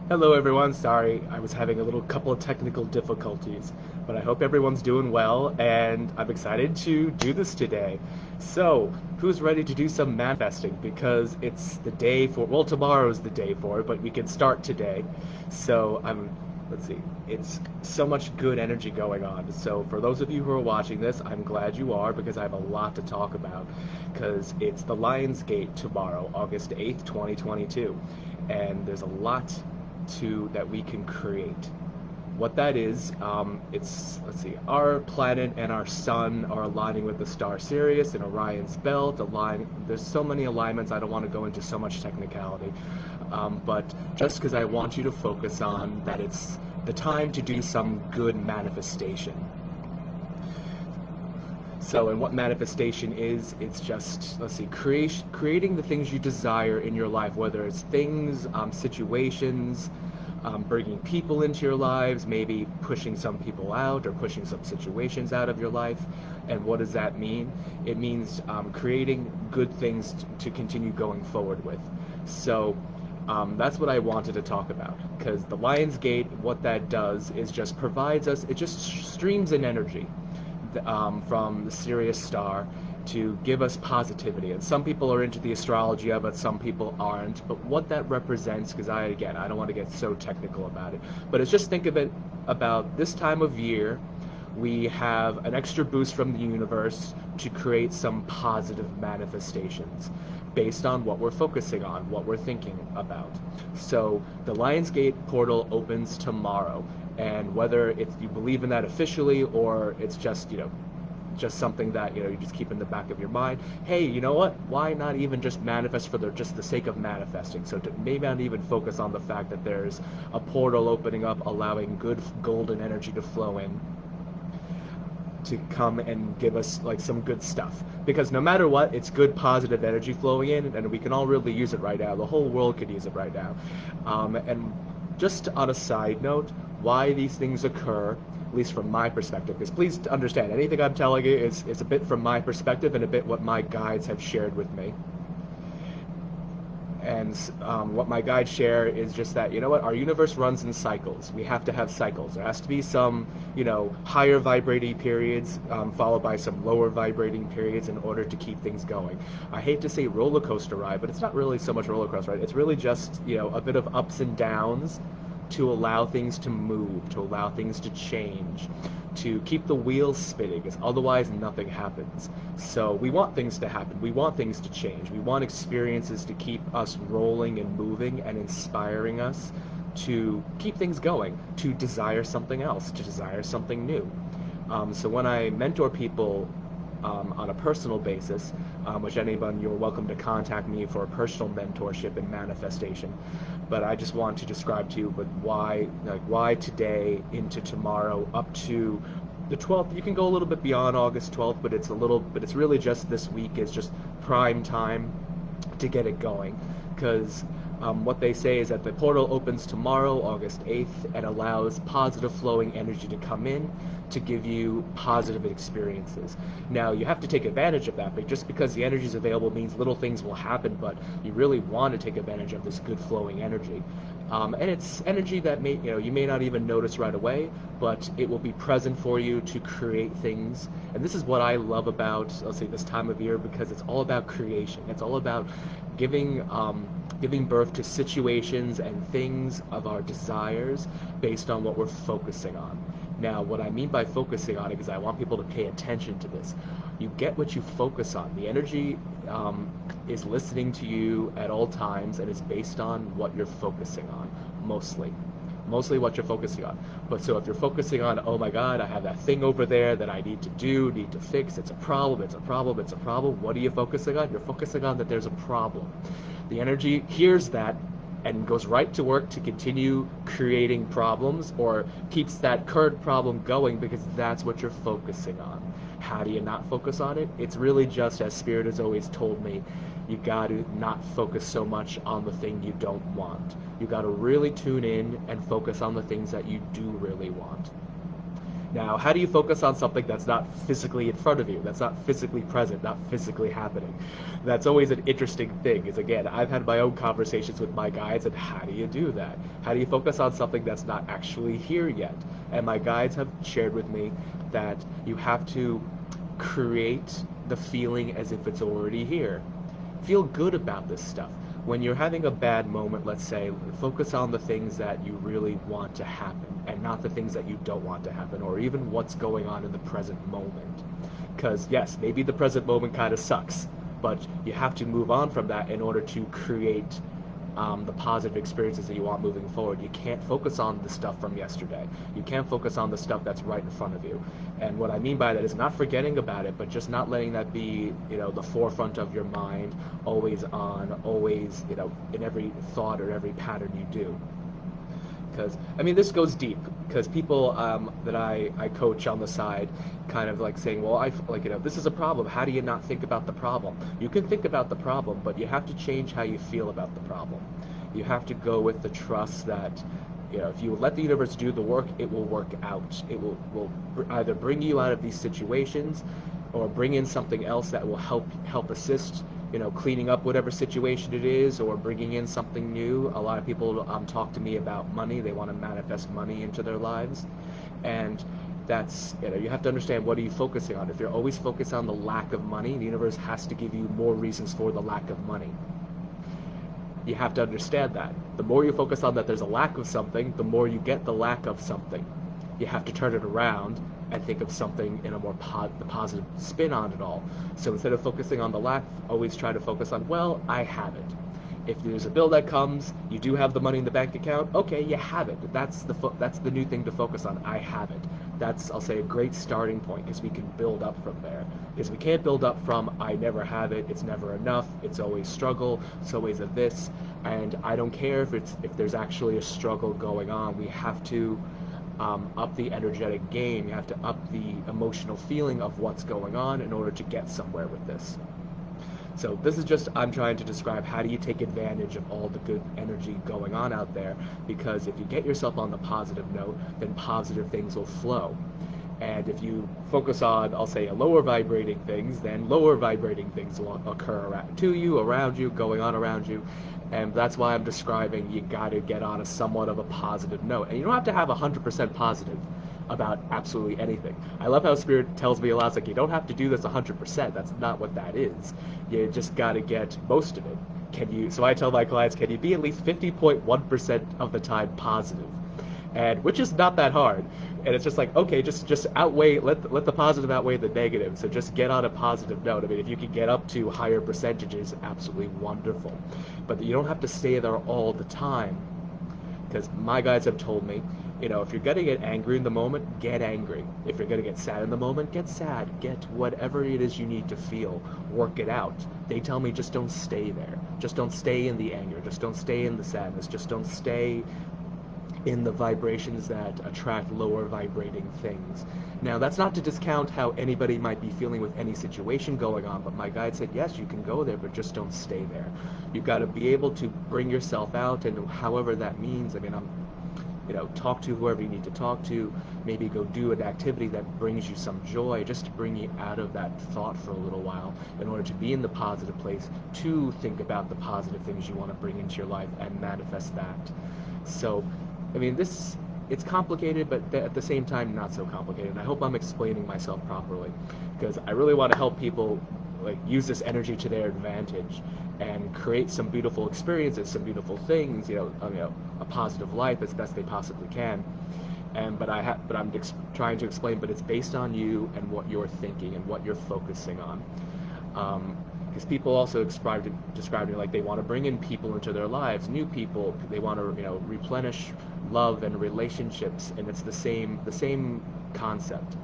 Hello everyone, sorry I was having a little couple of technical difficulties, but I hope everyone's doing well and I'm excited to do this today. So, who's ready to do some manifesting? Because it's the day for, well, tomorrow's the day for it, but we can start today. So, let's see, it's so much good energy going on. So, for those of you who are watching this, I'm glad you are because I have a lot to talk about. Because it's the Lionsgate tomorrow, August 8th, 2022, and there's a lot to that we can create. What that is, it's, let's see, our planet and our sun are aligning with the star Sirius and Orion's belt. There's so many alignments. I don't want to go into so much technicality, but just because I want you to focus on that, it's the time to do some good manifestation. So, and what manifestation is, it's just, let's see, creating the things you desire in your life, whether it's things, situations, bringing people into your lives, maybe pushing some people out or pushing some situations out of your life. And what does that mean? It means creating good things to continue going forward with. So, that's what I wanted to talk about, because the Lionsgate, what that does is just provides us, it just streams in energy from the Sirius star to give us positivity. And some people are into the astrology of it, some people aren't. But what that represents, because again, I don't want to get so technical about it, but it's just think of it about this time of year, we have an extra boost from the universe to create some positive manifestations based on what we're focusing on, what we're thinking about. So the Lionsgate portal opens tomorrow, and whether it's you believe in that officially or it's just, just something that you just keep in the back of your mind. Hey, you know what? Why not even just manifest for just the sake of manifesting? So to maybe not even focus on the fact that there's a portal opening up, allowing good golden energy to flow in, to come and give us like some good stuff, because no matter what, it's good positive energy flowing in, and we can all really use it right now. The whole world could use it right now. And just on a side note, why these things occur, at least from my perspective, because please understand, anything I'm telling you is a bit from my perspective and a bit what my guides have shared with me. And what my guides share is just that, you know what, our universe runs in cycles. We have to have cycles. There has to be some, higher vibrating periods, followed by some lower vibrating periods in order to keep things going. I hate to say roller coaster ride, but it's not really so much roller coaster ride. It's really just, a bit of ups and downs to allow things to move, to allow things to change, to keep the wheels spinning, because otherwise nothing happens. So we want things to happen. We want things to change. We want experiences to keep us rolling and moving and inspiring us to keep things going, to desire something else, to desire something new. So when I mentor people on a personal basis, which anyone, you're welcome to contact me for a personal mentorship and manifestation. But I just want to describe to you, but why today into tomorrow up to the 12th. You can go a little bit beyond August 12th, but it's really just this week is just prime time to get it going, because what they say is that the portal opens tomorrow, August 8th, and allows positive flowing energy to come in to give you positive experiences. Now, you have to take advantage of that, but just because the energy is available means little things will happen, but you really want to take advantage of this good flowing energy. And it's energy that you may not even notice right away, but it will be present for you to create things. And this is what I love about, let's say, this time of year, because it's all about creation. It's all about giving birth to situations and things of our desires based on what we're focusing on. Now, what I mean by focusing on it is I want people to pay attention to this. You get what you focus on. The energy is listening to you at all times and is based on what you're focusing on, mostly what you're focusing on. But so if you're focusing on, oh my God, I have that thing over there that I need to do, need to fix, it's a problem, it's a problem, it's a problem, what are you focusing on? You're focusing on that there's a problem. The energy hears that and goes right to work to continue creating problems, or keeps that current problem going because that's what you're focusing on. How do you not focus on it? It's really just, as Spirit has always told me, you got to not focus so much on the thing you don't want. You got to really tune in and focus on the things that you do really want. Now, how do you focus on something that's not physically in front of you, that's not physically present, not physically happening? That's always an interesting thing, is again, I've had my own conversations with my guides, and how do you do that? How do you focus on something that's not actually here yet? And my guides have shared with me that you have to create the feeling as if it's already here. Feel good about this stuff. When you're having a bad moment, let's say, focus on the things that you really want to happen and not the things that you don't want to happen, or even what's going on in the present moment. Because, yes, maybe the present moment kind of sucks, but you have to move on from that in order to create the positive experiences that you want moving forward. You can't focus on the stuff from yesterday. You can't focus on the stuff that's right in front of you. And what I mean by that is not forgetting about it, but just not letting that be, the forefront of your mind, always on, always, in every thought or every pattern you do. Because I mean, this goes deep, because people that I coach on the side kind of like saying, well, this is a problem, how do you not think about the problem? You can think about the problem, but you have to change how you feel about the problem. You have to go with the trust that, if you let the universe do the work, it will work out. It will either bring you out of these situations or bring in something else that will help assist, cleaning up whatever situation it is, or bringing in something new. A lot of people talk to me about money. They want to manifest money into their lives, and that's, you have to understand, what are you focusing on? If you're always focused on the lack of money, the universe has to give you more reasons for the lack of money. You have to understand that. The more you focus on that there's a lack of something, the more you get the lack of something. You have to turn it around and think of something in a more the positive spin on it all. So instead of focusing on the lack, always try to focus on, well, I have it. If there's a bill that comes, you do have the money in the bank account, okay, you have it. That's the new thing to focus on. I have it. That's, I'll say, a great starting point, because we can build up from there. Because we can't build up from, I never have it, it's never enough, it's always struggle, it's always a this, and I don't care if there's actually a struggle going on. We have to up the energetic game. You have to up the emotional feeling of what's going on in order to get somewhere with this. So this is just, I'm trying to describe how do you take advantage of all the good energy going on out there, because if you get yourself on the positive note, then positive things will flow. And if you focus on, I'll say, a lower vibrating things, then lower vibrating things will occur around you, going on around you. And that's why I'm describing, you got to get on a somewhat of a positive note. And you don't have to have 100% positive about absolutely anything. I love how Spirit tells me a lot. It's like, you don't have to do this 100%. That's not what that is. You just got to get most of it. So I tell my clients, can you be at least 50.1% of the time positive? And which is not that hard. And it's just like, okay, just outweigh, let the positive outweigh the negative. So just get on a positive note. I mean, if you can get up to higher percentages, absolutely wonderful. But you don't have to stay there all the time, because my guys have told me, if you're gonna get angry in the moment, get angry. If you're gonna get sad in the moment, get sad. Get whatever it is you need to feel. Work it out. They tell me, just don't stay there. Just don't stay in the anger. Just don't stay in the sadness. Just don't stay in the vibrations that attract lower vibrating things. Now, that's not to discount how anybody might be feeling with any situation going on, but my guide said, yes, you can go there, but just don't stay there. You've got to be able to bring yourself out, and however that means. I mean, talk to whoever you need to talk to, maybe go do an activity that brings you some joy, just to bring you out of that thought for a little while, in order to be in the positive place, to think about the positive things you want to bring into your life and manifest that. So, I mean, it's complicated, but at the same time, not so complicated. And I hope I'm explaining myself properly, because I really want to help people use this energy to their advantage and create some beautiful experiences, some beautiful things, a positive life as best they possibly can. But I'm trying to explain, but it's based on you and what you're thinking and what you're focusing on. Because people also described it like they want to bring in people into their lives, new people. They want to, replenish love and relationships, and it's the same concept,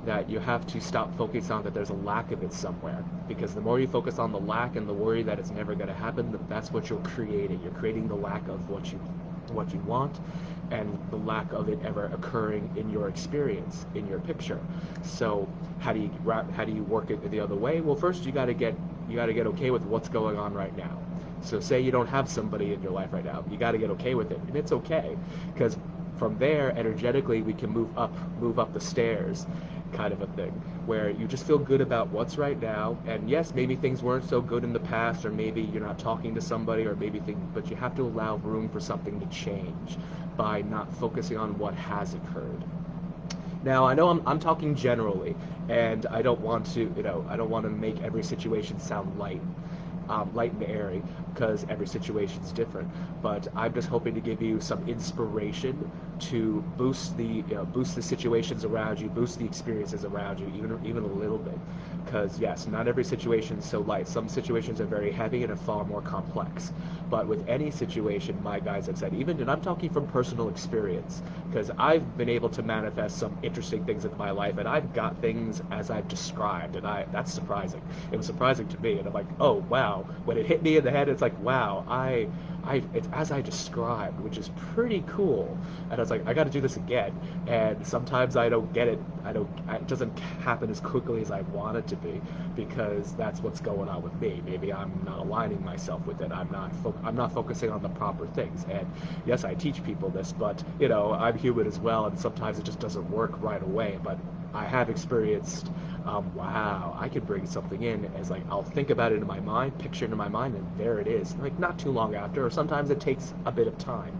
that you have to stop focusing on that there's a lack of it somewhere. Because the more you focus on the lack and the worry that it's never going to happen, that's what you're creating. You're creating the lack of what you want, and the lack of it ever occurring in your experience, in your picture. So how do you work it the other way? Well, first you got to get okay with what's going on right now. So say you don't have somebody in your life right now, you got to get okay with it, and it's okay, because from there, energetically, we can move up the stairs, kind of a thing, where you just feel good about what's right now. And yes, maybe things weren't so good in the past, or maybe you're not talking to somebody, or maybe things, but you have to allow room for something to change by not focusing on what has occurred. Now, I know I'm talking generally, and I don't want to, I don't want to make every situation sound light and airy, because every situation is different. But I'm just hoping to give you some inspiration to boost the situations around you, boost the experiences around you, even a little bit. Because yes, not every situation is so light. Some situations are very heavy and are far more complex. But with any situation, my guides have said, and I'm talking from personal experience, because I've been able to manifest some interesting things in my life, and I've got things as I've described, and that's surprising. It was surprising to me, and I'm like, oh wow. When it hit me in the head, it's like, wow, it's as I described, which is pretty cool. And I was like, I got to do this again. And sometimes I don't get it. It doesn't happen as quickly as I want it to be, because that's what's going on with me. Maybe I'm not aligning myself with it. I'm not focusing on the proper things. And yes, I teach people this, but I'm human as well, and sometimes it just doesn't work right away. But I have experienced, wow, I could bring something in as like, I'll think about it in my mind, picture it in my mind, and there it is. Like not too long after, or sometimes it takes a bit of time.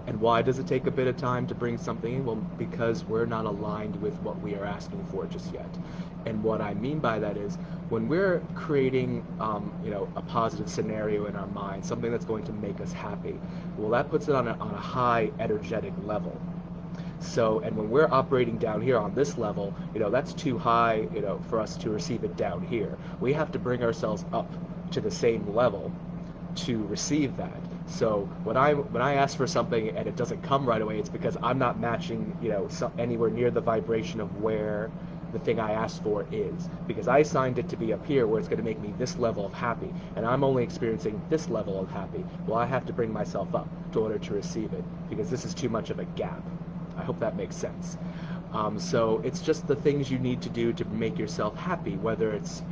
And why does it take a bit of time to bring something in? Well, because we're not aligned with what we are asking for just yet. And what I mean by that is when we're creating, a positive scenario in our mind, something that's going to make us happy, well, that puts it on a high energetic level. So, and when we're operating down here on this level, that's too high, for us to receive it down here. We have to bring ourselves up to the same level to receive that. So when I ask for something and it doesn't come right away, it's because I'm not matching, anywhere near the vibration of where the thing I asked for is, because I signed it to be up here where it's going to make me this level of happy, and I'm only experiencing this level of happy. Well, I have to bring myself up in order to receive it, because this is too much of a gap. I hope that makes sense. So it's just the things you need to do to make yourself happy, whether it's,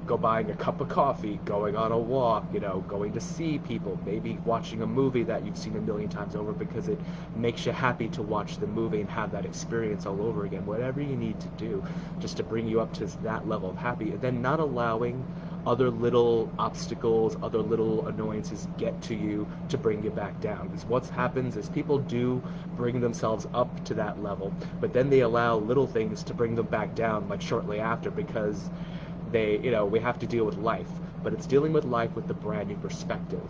go buying a cup of coffee, going on a walk, going to see people, maybe watching a movie that you've seen a million times over because it makes you happy to watch the movie and have that experience all over again. Whatever you need to do just to bring you up to that level of happy, and then not allowing other little obstacles, other little annoyances get to you to bring you back down. Because what happens is people do bring themselves up to that level, but then they allow little things to bring them back down, like shortly after, because we have to deal with life. But it's dealing with life with the brand new perspective.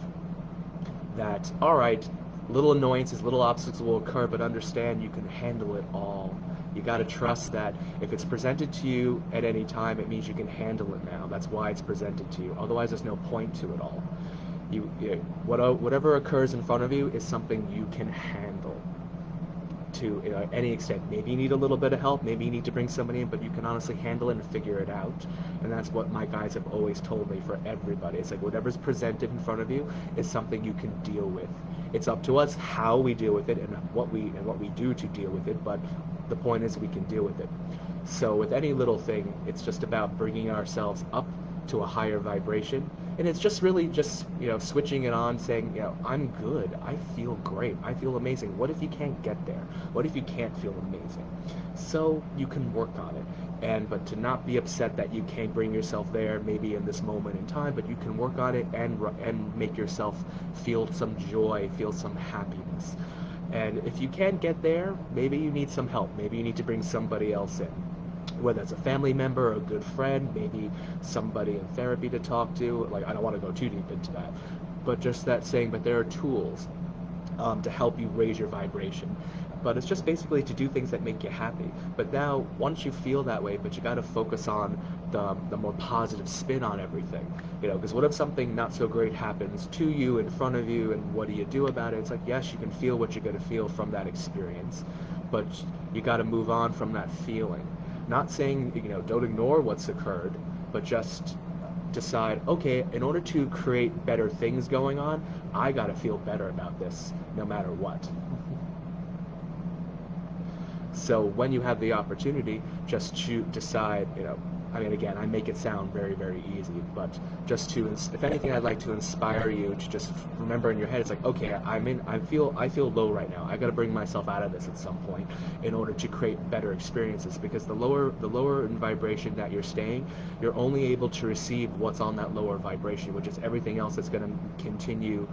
That, all right, little annoyances, little obstacles will occur, but understand you can handle it all. You got to trust that if it's presented to you at any time, it means you can handle it now. That's why it's presented to you. Otherwise, there's no point to it all. Whatever occurs in front of you is something you can handle to any extent. Maybe you need a little bit of help, maybe you need to bring somebody in, but you can honestly handle it and figure it out. And that's what my guides have always told me for everybody. It's like whatever's presented in front of you is something you can deal with. It's up to us how we deal with it and what we do to deal with it, but the point is we can deal with it. So with any little thing, it's just about bringing ourselves up to a higher vibration, and it's just really just switching it on, saying I'm good, I feel great, I feel amazing. What if you can't get there? What if you can't feel amazing? So you can work on it, but to not be upset that you can't bring yourself there maybe in this moment in time, but you can work on it and make yourself feel some joy, feel some happiness. And if you can't get there, maybe you need some help, maybe you need to bring somebody else in, whether it's a family member or a good friend, maybe somebody in therapy to talk to. Like, I don't want to go too deep into that, but just that saying, but there are tools to help you raise your vibration. But it's just basically to do things that make you happy. But now, once you feel that way, but you got to focus on the more positive spin on everything. Because what if something not so great happens to you, in front of you, and what do you do about it? It's like, yes, you can feel what you're going to feel from that experience, but you got to move on from that feeling. Not saying, don't ignore what's occurred, but just decide, okay, in order to create better things going on, I got to feel better about this no matter what. So when you have the opportunity, just decide, I mean, again, I make it sound very, very easy, but just to, if anything, I'd like to inspire you to just remember in your head, it's like, okay, I feel low right now. I got to bring myself out of this at some point in order to create better experiences, because the lower in vibration that you're staying, you're only able to receive what's on that lower vibration, which is everything else that's going to continue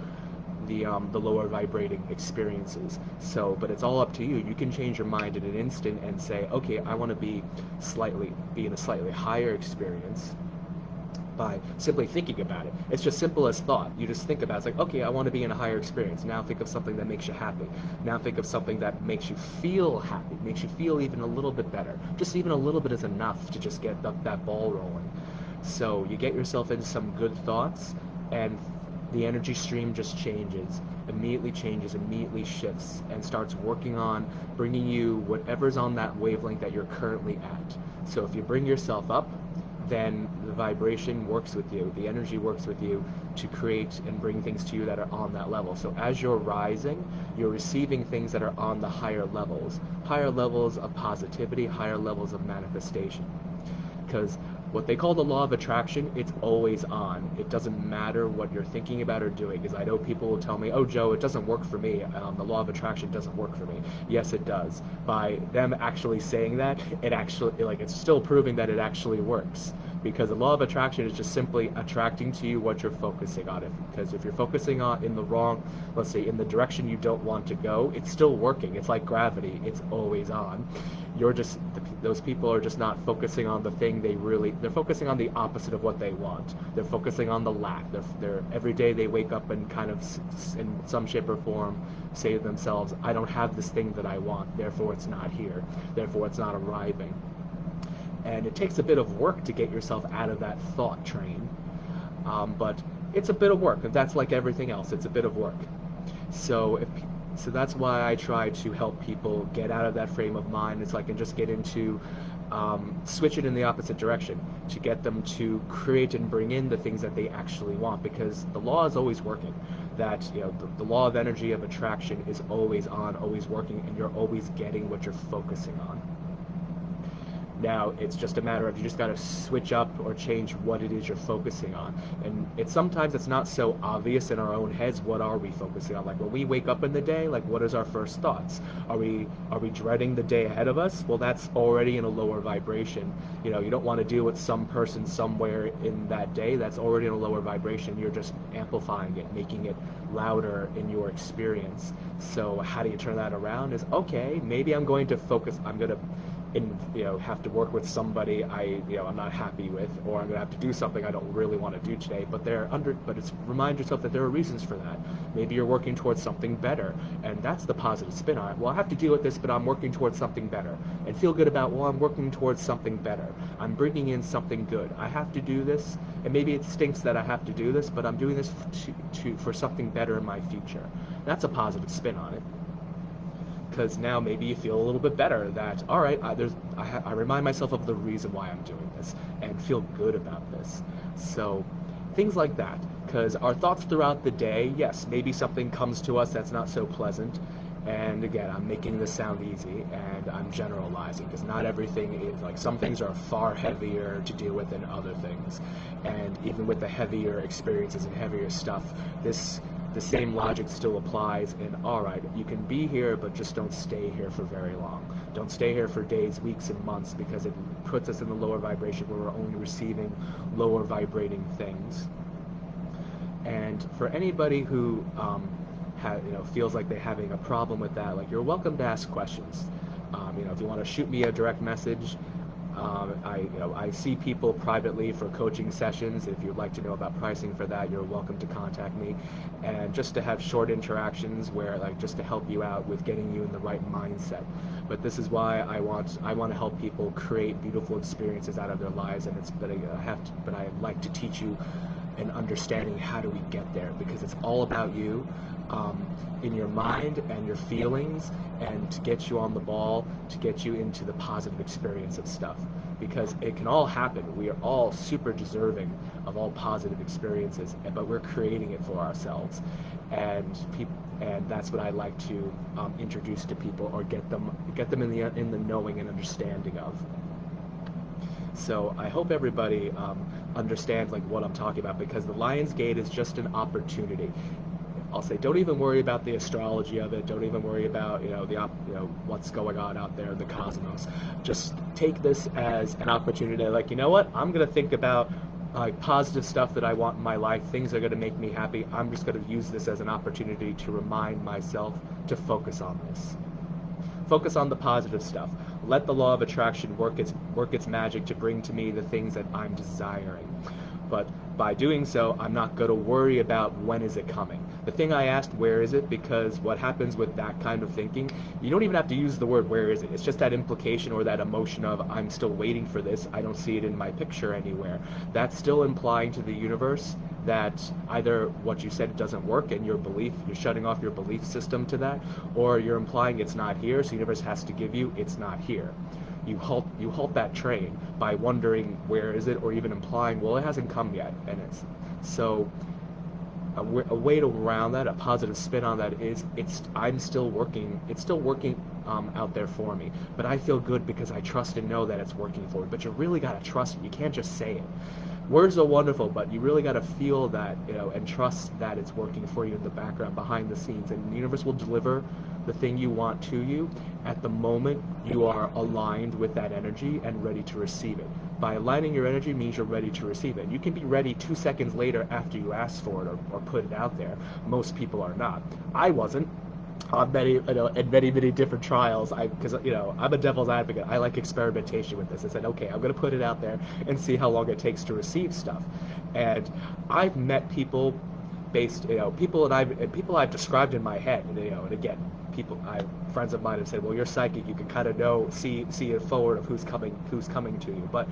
the lower vibrating experiences. So, but it's all up to you. You can change your mind in an instant and say, okay, I want to be in a slightly higher experience by simply thinking about it. It's just simple as thought. You just think about it. It's like, okay, I want to be in a higher experience. Now think of something that makes you happy. Now think of something that makes you feel happy, makes you feel even a little bit better. Just even a little bit is enough to just get that ball rolling. So you get yourself into some good thoughts, and the energy stream just changes, immediately shifts, and starts working on bringing you whatever's on that wavelength that you're currently at. So if you bring yourself up, then the vibration works with you, the energy works with you to create and bring things to you that are on that level. So as you're rising, you're receiving things that are on the higher levels of positivity, higher levels of manifestation. Because what they call the law of attraction, it's always on. It doesn't matter what you're thinking about or doing. Because I know people will tell me, oh, Joe, it doesn't work for me. The law of attraction doesn't work for me. Yes, it does. By them actually saying that, it's still proving that it actually works. Because the law of attraction is just simply attracting to you what you're focusing on. Because if you're focusing on in the wrong, let's say in the direction you don't want to go, it's still working. It's like gravity. It's always on. Those people are just not focusing on the thing they're focusing on the opposite of what they want. They're focusing on the lack. They're every day they wake up and kind of in some shape or form say to themselves, I don't have this thing that I want, therefore it's not here, therefore it's not arriving. And it takes a bit of work to get yourself out of that thought train, but it's a bit of work. That's like everything else, it's a bit of work. So that's why I try to help people get out of that frame of mind. It's like, and just get into, switch it in the opposite direction to get them to create and bring in the things that they actually want, because the law is always working. That, the law of energy of attraction is always on, always working, and you're always getting what you're focusing on. Now, it's just a matter of you just got to switch up or change what it is you're focusing on. And sometimes it's not so obvious in our own heads. What are we focusing on? Like when we wake up in the day, like what is our first thoughts? Are we dreading the day ahead of us? Well, that's already in a lower vibration. You don't want to deal with some person somewhere in that day. That's already in a lower vibration. You're just amplifying it, making it louder in your experience. So how do you turn that around? Is, okay, maybe I'm going to focus, I'm going to have to work with somebody I'm not happy with, or I'm gonna have to do something I don't really want to do today. But remind yourself that there are reasons for that. Maybe you're working towards something better, and that's the positive spin on it. Well, I have to deal with this, but I'm working towards something better, and feel good about, well, I'm working towards something better. I'm bringing in something good. I have to do this, and maybe it stinks that I have to do this, but I'm doing this for something better in my future. That's a positive spin on it. Because now maybe you feel a little bit better that, all right, I remind myself of the reason why I'm doing this and feel good about this. So things like that, because our thoughts throughout the day, yes, maybe something comes to us that's not so pleasant. And again, I'm making this sound easy, and I'm generalizing, because not everything is, like, some things are far heavier to deal with than other things. And even with the heavier experiences and heavier stuff, the same logic still applies. And all right, you can be here, but just don't stay here for very long. Don't stay here for days, weeks, and months, because it puts us in the lower vibration where we're only receiving lower vibrating things. And for anybody who feels like they're having a problem with that, like, you're welcome to ask questions. If you want to shoot me a direct message, I see people privately for coaching sessions. If you'd like to know about pricing for that, you're welcome to contact me. And just to have short interactions where, like, just to help you out with getting you in the right mindset. But this is why I want to help people create beautiful experiences out of their lives. And but I like to teach you an understanding how do we get there, because it's all about you. In your mind and your feelings, and to get you on the ball, to get you into the positive experience of stuff, because it can all happen. We are all super deserving of all positive experiences, but we're creating it for ourselves. And that's what I like to introduce to people, or get them in the knowing and understanding of. So I hope everybody understands like what I'm talking about, because the Lion's Gate is just an opportunity. I'll say, don't even worry about the astrology of it. Don't even worry about what's going on out there in the cosmos. Just take this as an opportunity. Like, you know what? I'm gonna think about like positive stuff that I want in my life. Things that are gonna make me happy. I'm just gonna use this as an opportunity to remind myself to focus on this. Focus on the positive stuff. Let the law of attraction work its magic to bring to me the things that I'm desiring. But by doing so, I'm not going to worry about when is it coming. The thing I asked, where is it? Because what happens with that kind of thinking, you don't even have to use the word where is it. It's just that implication or that emotion of I'm still waiting for this. I don't see it in my picture anywhere. That's still implying to the universe that either what you said doesn't work and you're shutting off your belief system to that, or you're implying it's not here, so the universe has to give you it's not here. You halt that train by wondering where is it, or even implying, well, it hasn't come yet. And it's so a way to around that, a positive spin on that is it's still working out there for me, but I feel good because I trust and know that it's working for me. But you really got to trust it. You can't just say it. Words are wonderful, but you really got to feel that, and trust that it's working for you in the background, behind the scenes, and the universe will deliver the thing you want to you at the moment you are aligned with that energy and ready to receive it. By aligning your energy means you're ready to receive it. You can be ready 2 seconds later after you ask for it, or put it out there. Most people are not. I wasn't on many different trials. Because I'm a devil's advocate. I like experimentation with this. I said, okay, I'm going to put it out there and see how long it takes to receive stuff. And I've met people people I've described in my head, and again, friends of mine have said, well, you're psychic, you can kind of see it forward of who's coming to you. But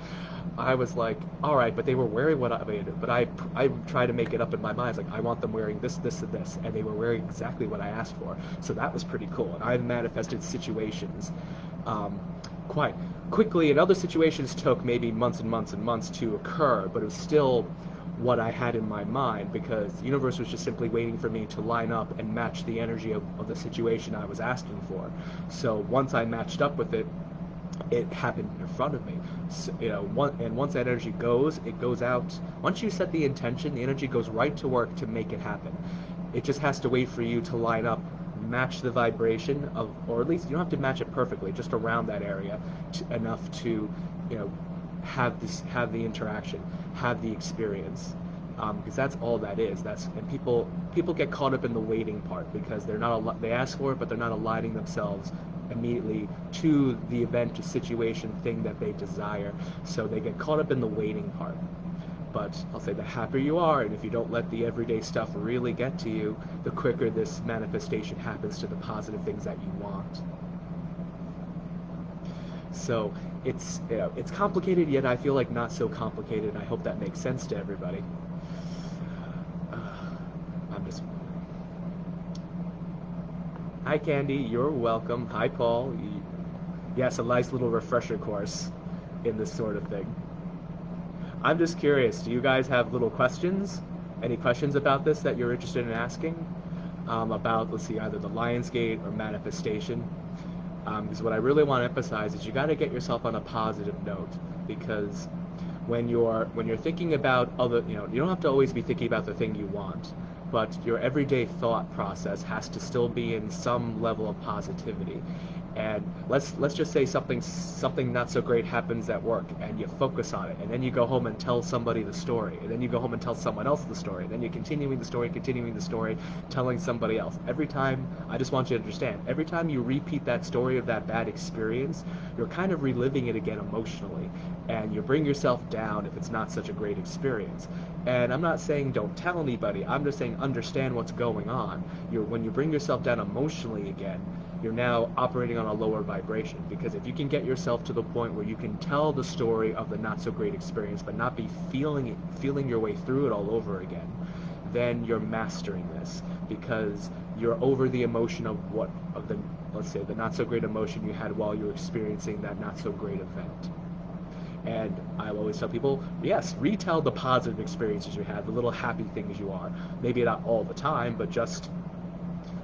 I was like, all right, but they were wearing what I made, but I try to make it up in my mind. It's like, I want them wearing this, this, and this, and they were wearing exactly what I asked for. So that was pretty cool. And I've manifested situations quite quickly, and other situations took maybe months and months and months to occur, but it was still what I had in my mind, because the universe was just simply waiting for me to line up and match the energy of the situation I was asking for. So once I matched up with it, it happened in front of me. So, once that energy goes, it goes out. Once you set the intention, the energy goes right to work to make it happen. It just has to wait for you to line up, match the vibration of, or at least you don't have to match it perfectly, just around that area, enough to, have the interaction, have the experience. Because that's all that is. And people get caught up in the waiting part, because they ask for it, but they're not aligning themselves immediately to the event, situation, thing that they desire. So they get caught up in the waiting part. But I'll say, the happier you are, and if you don't let the everyday stuff really get to you, the quicker this manifestation happens to the positive things that you want. So it's complicated, yet I feel like not so complicated. I hope that makes sense to everybody. I'm just. Hi, Candy. You're welcome. Hi, Paul. Yes, a nice little refresher course in this sort of thing. I'm just curious. Do you guys have little questions? Any questions about this that you're interested in asking? About, let's see, either the Lion's Gate or manifestation. Because what I really want to emphasize is you got to get yourself on a positive note, because when you're thinking about other, you don't have to always be thinking about the thing you want, but your everyday thought process has to still be in some level of positivity. And let's just say something not so great happens at work, and you focus on it, and then you go home and tell somebody the story, and then you go home and tell someone else the story, and then you're continuing the story, telling somebody else. Every time, I just want you to understand, every time you repeat that story of that bad experience, you're kind of reliving it again emotionally, and you bring yourself down if it's not such a great experience. And I'm not saying don't tell anybody, I'm just saying understand what's going on. When you bring yourself down emotionally again, you're now operating on a lower vibration. Because if you can get yourself to the point where you can tell the story of the not so great experience, but not be feeling your way through it all over again, then you're mastering this, because you're over the emotion of the, let's say, the not so great emotion you had while you were experiencing that not so great event. And I always tell people, yes, retell the positive experiences you had, the little happy things you are. Maybe not all the time, but just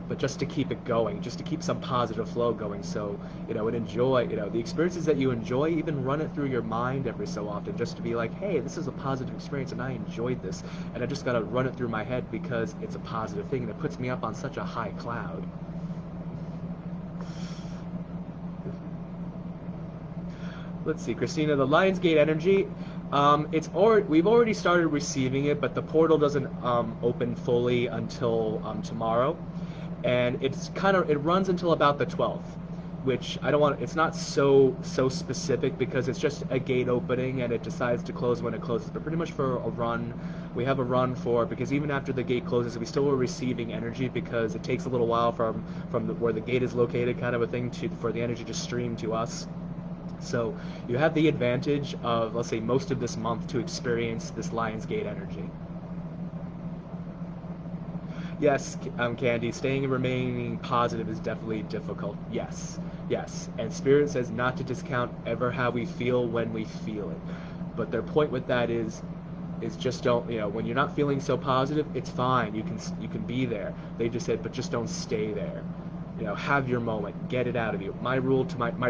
but just to keep it going, just to keep some positive flow going. So, and enjoy, the experiences that you enjoy, even run it through your mind every so often, just to be like, hey, this is a positive experience and I enjoyed this. And I just got to run it through my head because it's a positive thing and it puts me up on such a high cloud. Let's see, Christina, the Lionsgate energy, we've already started receiving it, but the portal doesn't open fully until tomorrow, and it runs until about the 12th, which I don't want. It's not so specific because it's just a gate opening and it decides to close when it closes. But pretty much for a run, we have a run because even after the gate closes, we still are receiving energy because it takes a little while from where the gate is located, kind of a thing, for the energy to stream to us. So you have the advantage of, let's say, most of this month to experience this Lionsgate energy. Yes, Candy, staying and remaining positive is definitely difficult. Yes, yes. And Spirit says not to discount ever how we feel when we feel it. But their point with that is just don't, when you're not feeling so positive, it's fine. You can be there. They just said, but just don't stay there. Have your moment, get it out of you. My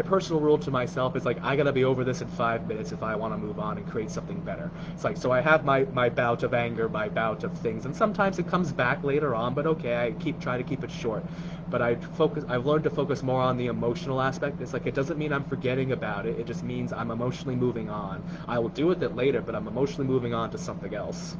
personal rule to myself is like, I gotta be over this in 5 minutes if I want to move on and create something better. It's like, so I have my bout of anger, my bout of things, and sometimes it comes back later on, but okay, I try to keep it short. But I've learned to focus more on the emotional aspect. It's like, it doesn't mean I'm forgetting about it, it just means I'm emotionally moving on. I will deal with it later, but I'm emotionally moving on to something else.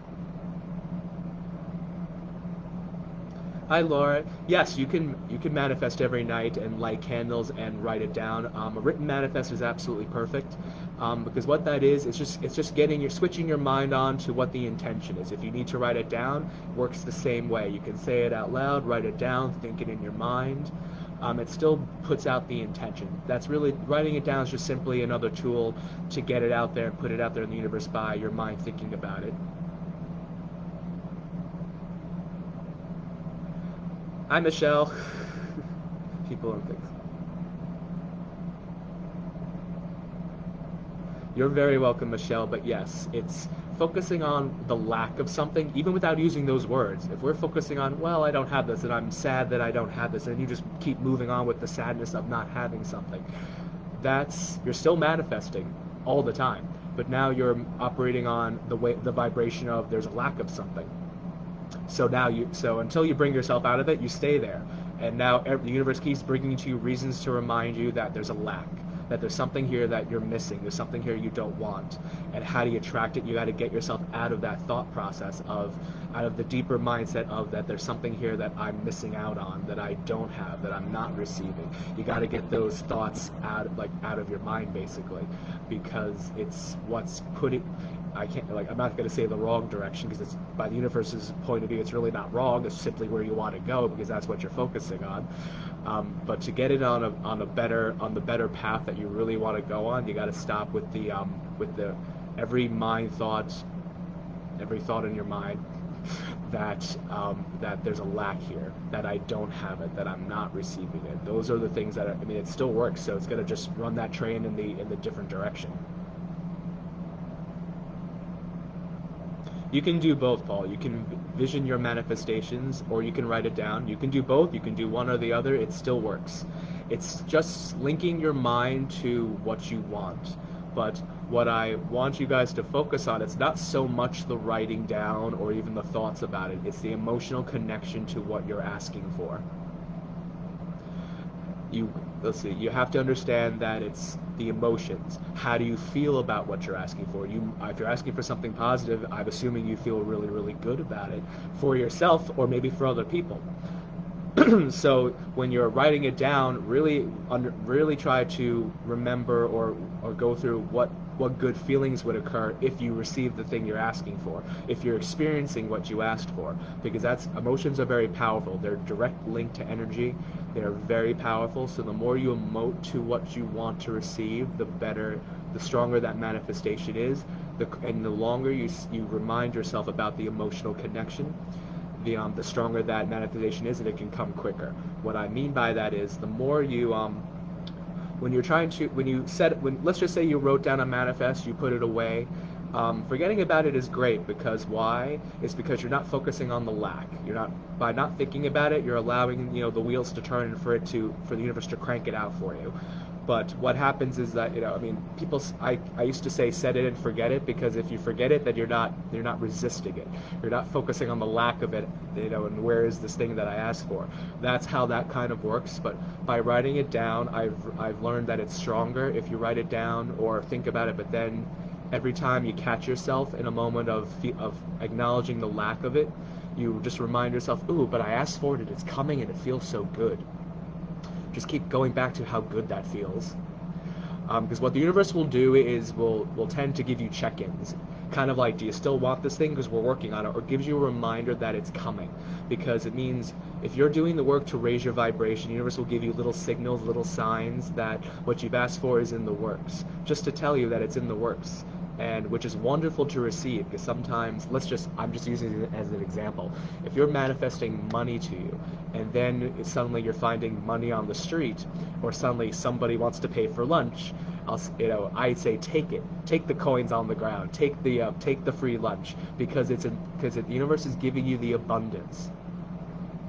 Hi, Laura. Yes, you can manifest every night and light candles and write it down. A written manifest is absolutely perfect, because what that is, it's just switching your mind on to what the intention is. If you need to write it down, it works the same way. You can say it out loud, write it down, think it in your mind. It still puts out the intention. That's really, writing it down is just simply another tool to get it out there and put it out there in the universe by your mind thinking about it. Hi, Michelle. People and things. You're very welcome, Michelle, but yes, it's focusing on the lack of something, even without using those words. If we're focusing on, well, I don't have this, and I'm sad that I don't have this, and you just keep moving on with the sadness of not having something, you're still manifesting all the time, but now you're operating on the vibration of there's a lack of something. So until you bring yourself out of it, you stay there. And now the universe keeps bringing to you reasons to remind you that there's a lack, that there's something here that you're missing, there's something here you don't want. And how do you attract it? You got to get yourself out of that thought process out of the deeper mindset of that there's something here that I'm missing out on, that I don't have, that I'm not receiving. You got to get those thoughts out of your mind, basically, because it's what's putting, I'm not going to say the wrong direction, because it's, by the universe's point of view, it's really not wrong. It's simply where you want to go, because that's what you're focusing on. But to get it on the better path that you really want to go on, you got to stop with the every thought in your mind that there's a lack here, that I don't have it, that I'm not receiving it. Those are the things that it still works. So it's going to just run that train in the different direction. You can do both, Paul. You can vision your manifestations, or you can write it down. You can do both. You can do one or the other. It still works. It's just linking your mind to what you want. But what I want you guys to focus on, it's not so much the writing down or even the thoughts about it. It's the emotional connection to what you're asking for. You have to understand that it's the emotions. How do you feel about what you're asking for? If you're asking for something positive, I'm assuming you feel really, really good about it for yourself or maybe for other people. So when you're writing it down, really try to remember or go through what good feelings would occur if you receive the thing you're asking for, if you're experiencing what you asked for, because emotions are very powerful. They're direct link to energy. They're very powerful. So the more you emote to what you want to receive, the better, the stronger that manifestation is, and the longer you remind yourself about the emotional connection, the stronger that manifestation is, and it can come quicker. What I mean by that is, the more you let's just say you wrote down a manifest, you put it away, Forgetting about it is great because why? It's because you're not focusing on the lack. You're not by not thinking about it, you're allowing the wheels to turn and for the universe to crank it out for you. But what happens is that I mean, I used to say set it and forget it because if you forget it, then you're not resisting it. You're not focusing on the lack of it, and where is this thing that I asked for? That's how that kind of works. But by writing it down, I've learned that it's stronger if you write it down or think about it, but then every time you catch yourself in a moment of acknowledging the lack of it, you just remind yourself, ooh, but I asked for it and it's coming and it feels so good. Just keep going back to how good that feels. Because what the universe will do is will tend to give you check-ins, kind of like, do you still want this thing because we're working on it, or gives you a reminder that it's coming, because it means if you're doing the work to raise your vibration, the universe will give you little signals, little signs that what you've asked for is in the works, just to tell you that it's in the works. And which is wonderful to receive, because sometimes I'm just using it as an example. If you're manifesting money to you and then suddenly you're finding money on the street, or suddenly somebody wants to pay for lunch, I'd say take the coins on the ground, take the free lunch, because the universe is giving you the abundance,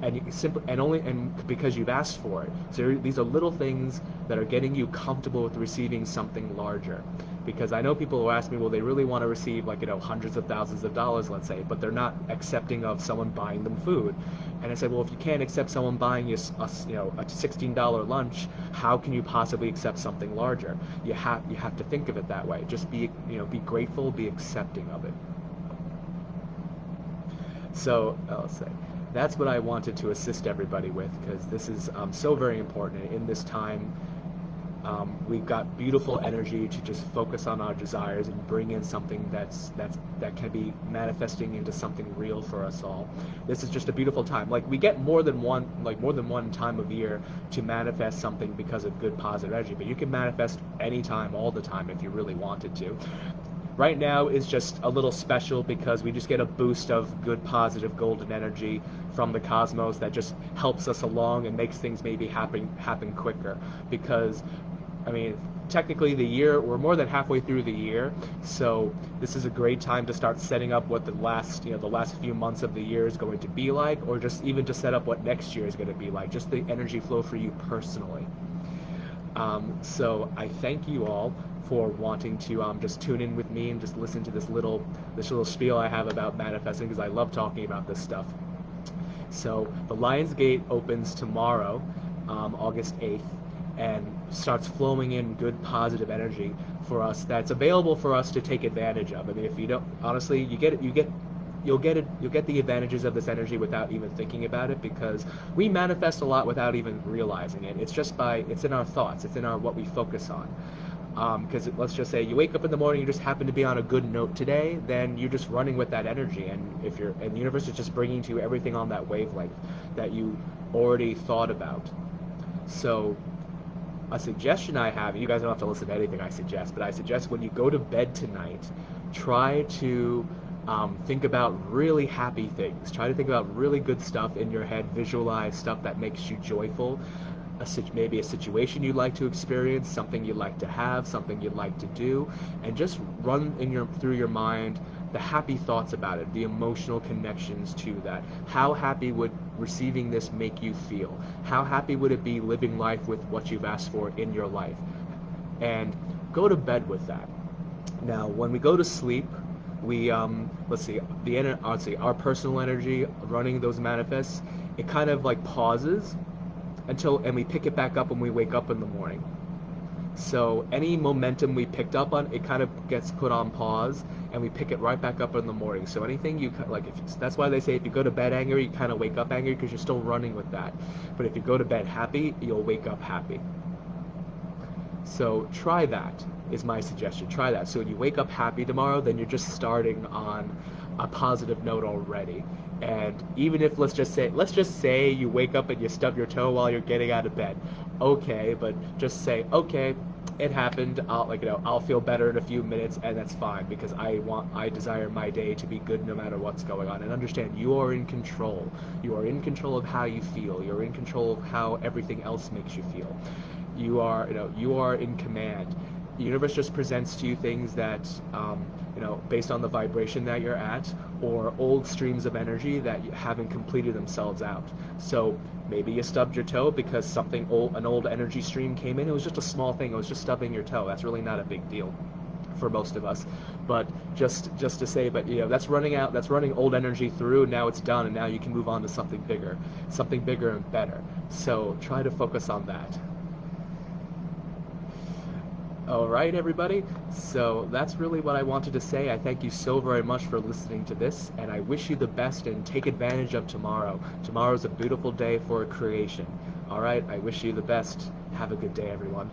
and you simply and because you've asked for it. So these are little things that are getting you comfortable with receiving something larger. Because I know people who ask me, well, they really want to receive like hundreds of thousands of dollars, let's say, but they're not accepting of someone buying them food. And I said, well, if you can't accept someone buying you a $16 lunch, how can you possibly accept something larger? You have to think of it that way. Just be grateful, be accepting of it. So I'll say that's what I wanted to assist everybody with, because this is so very important in this time. We've got beautiful energy to just focus on our desires and bring in something that can be manifesting into something real for us all. This is just a beautiful time. Like, we get more than one time of year to manifest something because of good positive energy, but you can manifest anytime, all the time, if you really wanted to. Right now is just a little special because we just get a boost of good positive golden energy from the cosmos that just helps us along and makes things maybe happen quicker. Because I mean, technically we're more than halfway through the year, so this is a great time to start setting up what the last few months of the year is going to be like, or just even to set up what next year is going to be like, just the energy flow for you personally. So I thank you all for wanting to just tune in with me and just listen to this little spiel I have about manifesting, because I love talking about this stuff. So the Lions Gate opens tomorrow, August 8th, and starts flowing in good positive energy for us that's available for us to take advantage of. I mean, if you don't, honestly, you'll get the advantages of this energy without even thinking about it, because we manifest a lot without even realizing it. It's in our thoughts, it's in our what we focus on. Because let's just say you wake up in the morning, you just happen to be on a good note today, then you're just running with that energy, and the universe is just bringing to you everything on that wavelength that you already thought about. So a suggestion I have, you guys don't have to listen to anything I suggest, but I suggest when you go to bed tonight, try to think about really happy things. Try to think about really good stuff in your head. Visualize stuff that makes you joyful. Maybe a situation you'd like to experience, something you'd like to have, something you'd like to do, and just run through your mind the happy thoughts about it, the emotional connections to that. How happy would receiving this make you feel? How happy would it be living life with what you've asked for in your life? And go to bed with that. Now, when we go to sleep, we our personal energy running those manifests, it kind of like pauses and we pick it back up when we wake up in the morning. So any momentum we picked up on, it kind of gets put on pause, and we pick it right back up in the morning. So anything that's why they say if you go to bed angry, you kind of wake up angry, because you're still running with that. But if you go to bed happy, you'll wake up happy. So try that, is my suggestion. Try that. So when you wake up happy tomorrow, then you're just starting on a positive note already. And even if let's just say you wake up and you stub your toe while you're getting out of bed. Okay, but just say, okay, it happened. I'll feel better in a few minutes, and that's fine, because I desire my day to be good no matter what's going on. And understand, you are in control. You are in control of how you feel. You're in control of how everything else makes you feel. You are in command. the universe just presents to you things that, based on the vibration that you're at, or old streams of energy that haven't completed themselves out. So maybe you stubbed your toe because something old, an old energy stream came in. It was just a small thing. It was just stubbing your toe. That's really not a big deal for most of us. But just to say, but that's running out. That's running old energy through. And now it's done, and now you can move on to something bigger and better. So try to focus on that. All right, everybody. So that's really what I wanted to say. I thank you so very much for listening to this, and I wish you the best and take advantage of tomorrow. Tomorrow's a beautiful day for creation. All right, I wish you the best. Have a good day, everyone.